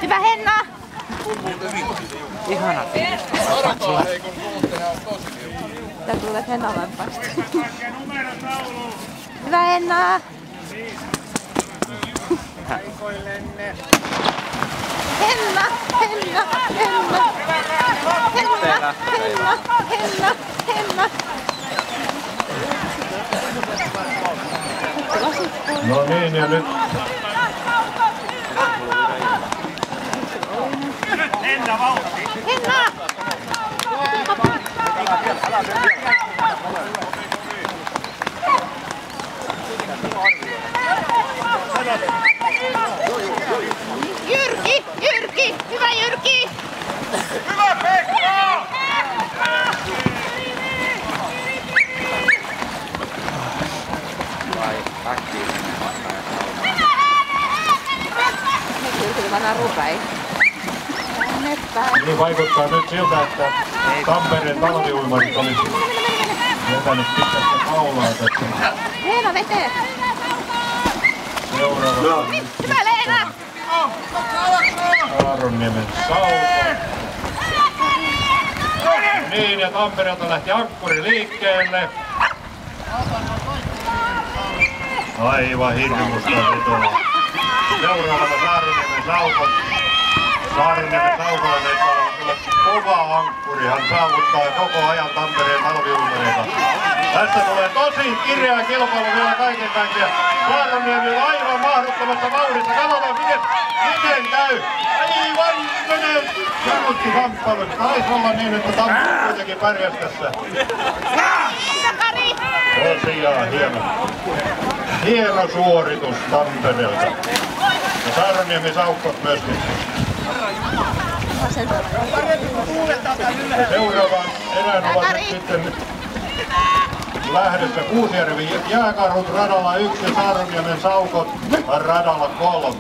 Hyvä Henna! Ihana fiilis. Tää tulee Hennalle vasta. Hyvä Henna! Henna! Henna! Henna! Henna! Henna! Henna! Henna! No niin, ja nyt Henna vauhti! Henna! Jyrki! Jyrki! Hyvä Jyrki! Hyvä Pekka! Vai äkkiä. niin vaikuttaa nyt siltä, että Tampereen talviuimarit olisi vetänyt pitkästä kaulaa tässä. Leena vetee! Seuraava. Hyvä Leena! Saaronniemen Sauko. Niin, ja Tampereelta lähti ankkuri liikkeelle. Aivan hirmusta vetoa. Seuraavana Saaronniemen Sauko. Saaronniemen Saukolla näyttää olla kova ankkuri. Hän saavuttaa koko ajan Tampereen talviuimareita. Tästä tulee tosi kireä kilpailu vielä kaiken kaikkiaan. Saaronniemi on aivan mahdottomassa vauhdissa. Katsotaan miten käy. Aivan menee minuutti kamppailu. Taisi olla niin, että Tampere kuitenkin pärjäsi tässä. Tosiaan hieno suoritus Tampereelta. Ja Saaronniemen Saukot myöskin. Ja seuraavan erään ovat nyt sitten lähdössä Kuusijärvi jääkarhut radalla 1 ja Saaronniemen Saukot radalla 3.